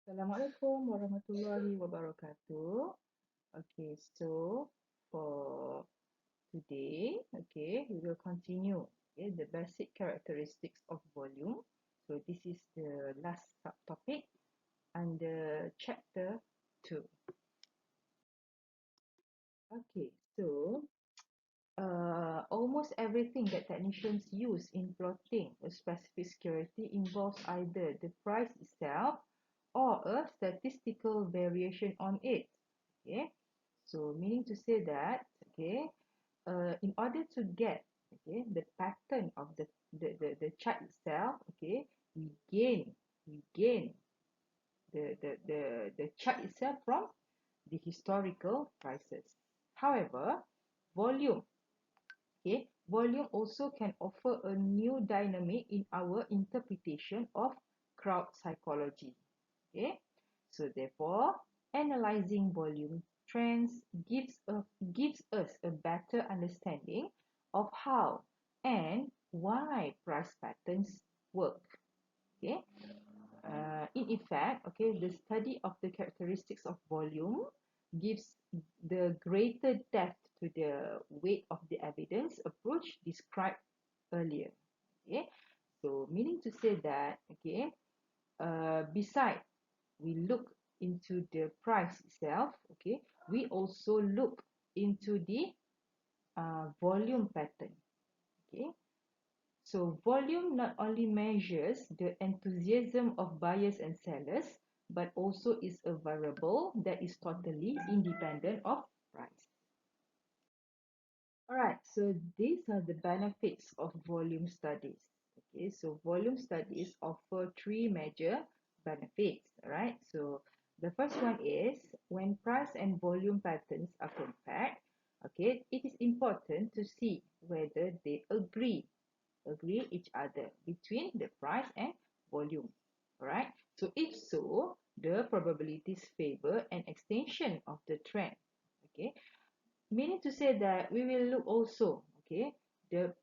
Assalamualaikum warahmatullahi wabarakatuh. Okay, so for today, okay, we will continue the basic characteristics of volume. So this is the last subtopic under chapter 2. Okay, so almost everything that technicians use in plotting a specific security involves either the price itself or a statistical variation on it. Okay, so meaning to say that, okay, in order to get, okay, the pattern of the chart itself, okay, we gain the chart itself from the historical prices. However, volume, okay, volume also can offer a new dynamic in our interpretation of crowd psychology. Okay, so therefore, analyzing volume trends gives us a better understanding of how and why price patterns work. Okay, in effect, okay, the study of the characteristics of volume gives the greater depth to the weight of the evidence approach described earlier. Okay, so meaning to say that, okay, beside we look into the price itself, okay, we also look into the volume pattern. Okay, so volume not only measures the enthusiasm of buyers and sellers, but also is a variable that is totally independent of price. All right, so these are the benefits of volume studies. Okay, so volume studies offer three major benefits. All right, so the first one is when price and volume patterns are compared, okay, it is important to see whether they agree each other between the price and volume. All right, so if so, the probabilities favor an extension of the trend. Okay, meaning to say that we will look also, okay, the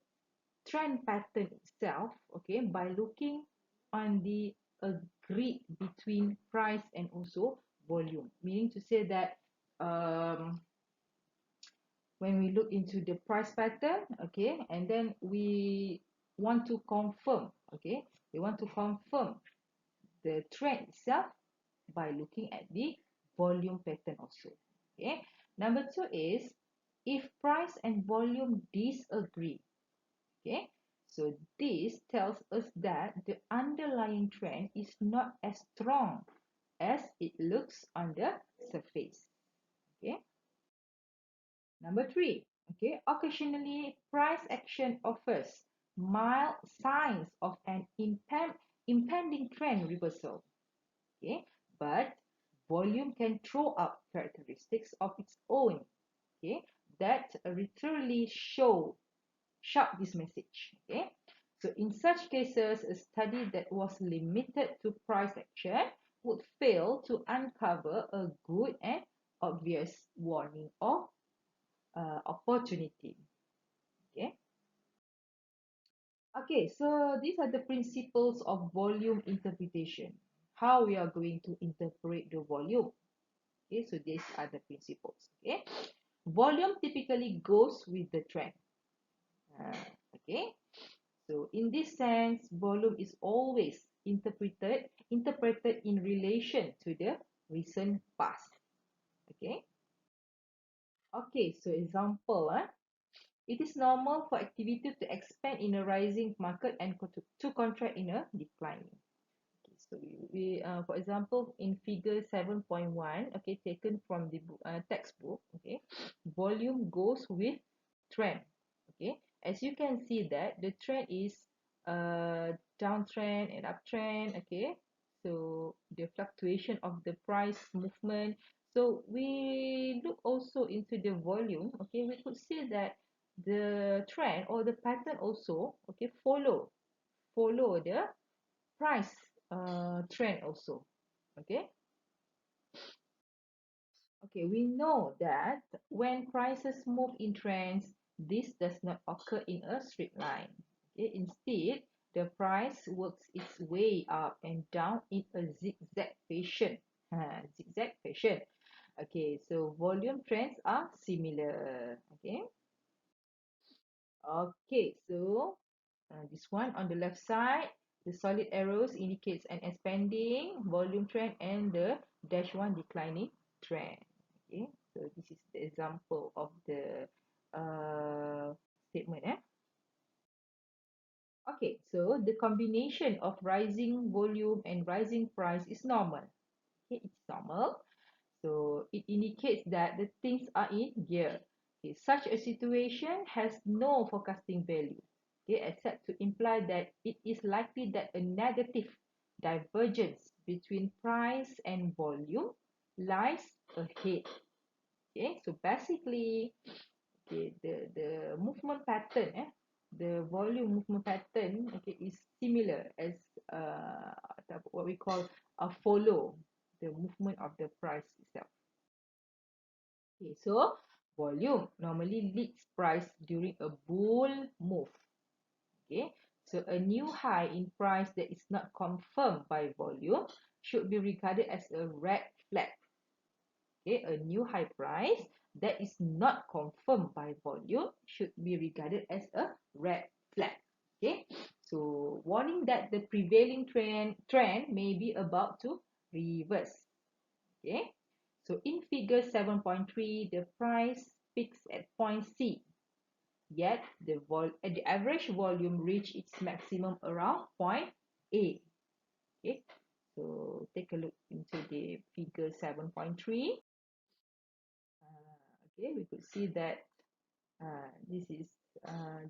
trend pattern itself, okay, by looking on the agreed between price and also volume, meaning to say that um, when we look into the price pattern, okay, and then we want to confirm, okay, we want to confirm the trend itself by looking at the volume pattern also. Okay, number two is if price and volume disagree. Okay, so this tells us that the underlying trend is not as strong as it looks on the surface. Okay, number three, okay, occasionally price action offers mild signs of an impending trend reversal. Okay, but volume can throw up characteristics of its own, okay, that literally shout this message. Okay, so in such cases, a study that was limited to price action would fail to uncover a good and obvious warning of opportunity. Okay, okay, so these are the principles of volume interpretation, how we are going to interpret the volume. Okay, so these are the principles. Okay, volume typically goes with the trend. Okay, so in this sense, volume is always interpreted in relation to the recent past. Okay, okay, so example, it is normal for activity to expand in a rising market and to contract in a declining. Okay, so for example, in figure 7.1, okay, taken from the textbook, okay, volume goes with trend. Okay, as you can see that the trend is downtrend and uptrend. Okay, so the fluctuation of the price movement. So we look also into the volume. Okay, we could see that the trend or the pattern also, okay, follow the price trend also. Okay, okay, we know that when prices move in trends, this does not occur in a straight line. Okay, instead the price works its way up and down in a zigzag fashion. Zigzag fashion. Okay, so volume trends are similar. Okay, so this one on the left side, the solid arrows indicates an expanding volume trend and the dash one declining trend. Okay, so this is the example of the statement. Okay, so the combination of rising volume and rising price is normal. Okay, it's normal. So it indicates that the things are in gear. Okay, such a situation has no forecasting value, okay, except to imply that it is likely that a negative divergence between price and volume lies ahead. Okay, so basically, okay, the movement pattern, the volume movement pattern, okay, is similar as uh, what we call a follow the movement of the price itself. Okay, so volume normally leads price during a bull move. Okay, so a new high in price that is not confirmed by volume should be regarded as a red flag. Okay, a new high price that is not confirmed by volume should be regarded as a red flag. Okay, so warning that the prevailing trend may be about to reverse. Okay, so in figure 7.3, the price peaks at point C, yet the average volume reached its maximum around point A. Okay, so take a look into the figure 7.3. Okay, we could see that this is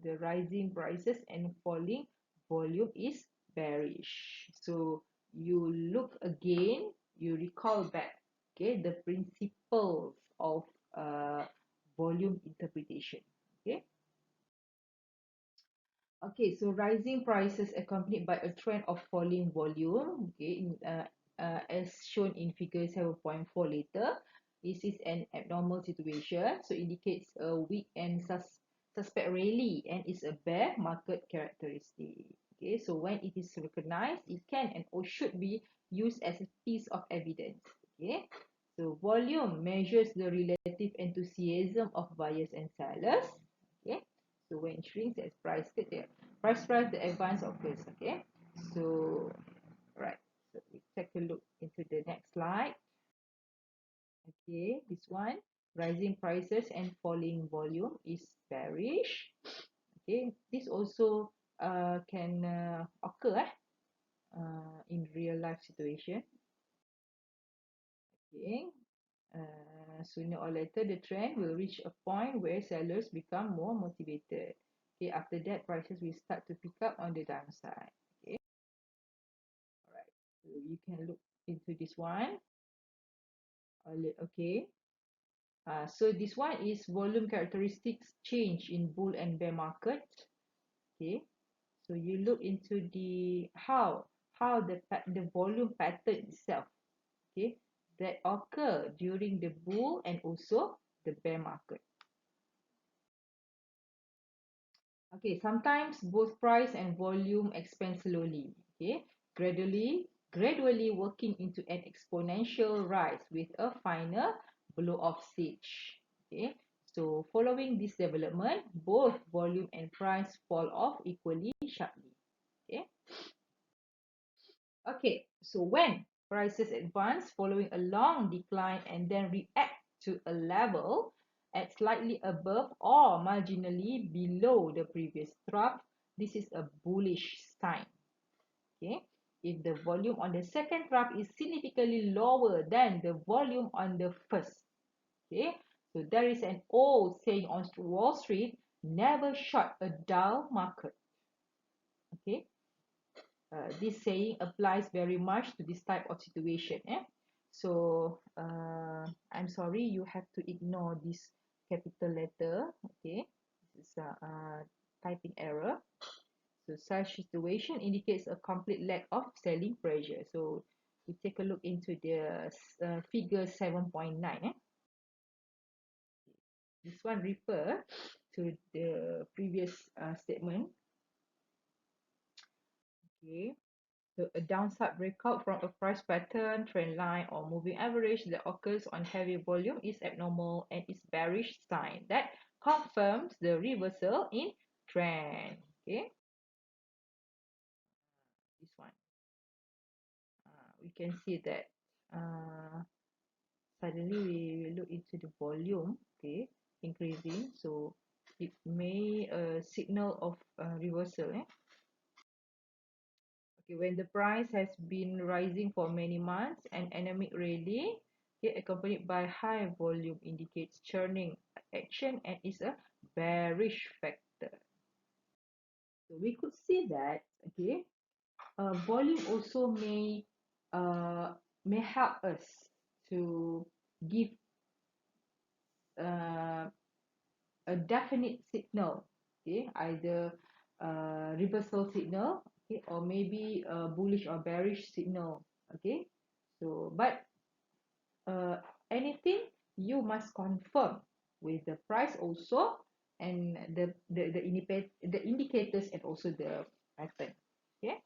the rising prices and falling volume is bearish. So you look again, you recall back, okay, the principles of uh, volume interpretation. Okay. Okay, so rising prices accompanied by a trend of falling volume, okay, as shown in figure 7.4 later. This is an abnormal situation, so indicates a weak and suspect rally and is a bear market characteristic. Okay, so when it is recognized, it can and or should be used as a piece of evidence. Okay, so volume measures the relative enthusiasm of buyers and sellers. Okay, so when it shrinks as price the advance occurs. Okay, so right, so we take a look into the next slide. Okay, this one, rising prices and falling volume is bearish. Okay, this also can occur in real life situation. Okay, sooner or later the trend will reach a point where sellers become more motivated. Okay, after that prices will start to pick up on the downside. Okay, all right, so you can look into this one. Okay, so this one is volume characteristics change in bull and bear market. Okay, so you look into the how the volume pattern itself, okay, that occur during the bull and also the bear market. Okay, sometimes both price and volume expand slowly, okay, gradually working into an exponential rise with a final blow off stage. Okay, so following this development, both volume and price fall off equally sharply. Okay. Okay, so when prices advance following a long decline and then react to a level at slightly above or marginally below the previous trough, this is a bullish sign. Okay, if the volume on the second trough is significantly lower than the volume on the first. Okay, so there is an old saying on Wall Street: never short a dull market. Okay, this saying applies very much to this type of situation. So I'm sorry, you have to ignore this capital letter. Okay, this is a typing error. So such situation indicates a complete lack of selling pressure. So we take a look into the figure 7.9. This one refer to the previous statement. Okay. So a downside breakout from a price pattern, trend line, or moving average that occurs on heavy volume is abnormal and is bearish sign that confirms the reversal in trend. Okay, this one. We can see that suddenly we look into the volume, okay, increasing. So it may signal of reversal. Okay, when the price has been rising for many months, an anemic rally, okay, accompanied by high volume indicates churning action and is a bearish factor. So we could see that, okay, volume also may help us to give uh, a definite signal, okay, either reversal signal, okay, or maybe a bullish or bearish signal, okay. So, but uh, anything you must confirm with the price also and the indicators and also the pattern. Okay.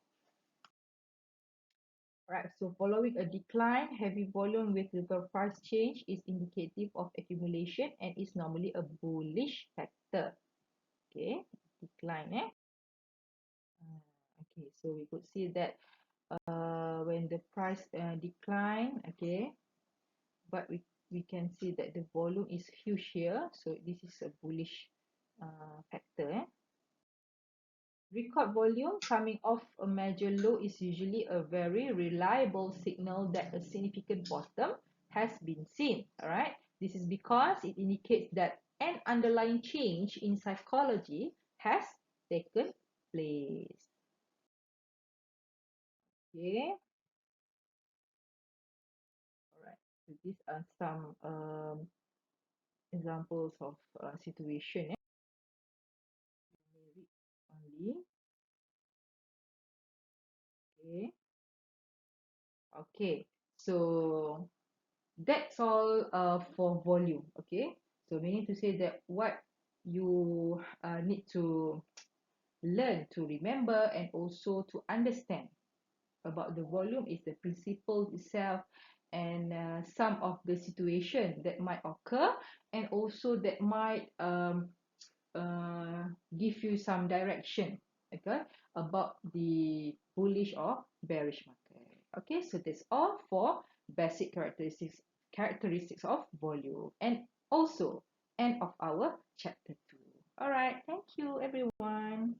Right. So following a decline, heavy volume with little price change is indicative of accumulation and is normally a bullish factor. Okay. Decline. Okay. So we could see that when the price decline. Okay. But we can see that the volume is huge here, so this is a bullish factor. Record volume coming off a major low is usually a very reliable signal that a significant bottom has been seen. All right, this is because it indicates that an underlying change in psychology has taken place. Okay, all right, so these are some examples of situation. Read only. Okay. Okay. So that's all for volume. Okay. So meaning to say that what you need to learn to remember and also to understand about the volume is the principle itself and some of the situation that might occur and also that might uh, give you some direction, okay, about the bullish or bearish market. Okay, so that's all for basic characteristics of volume and also end of our chapter 2. All right, thank you everyone.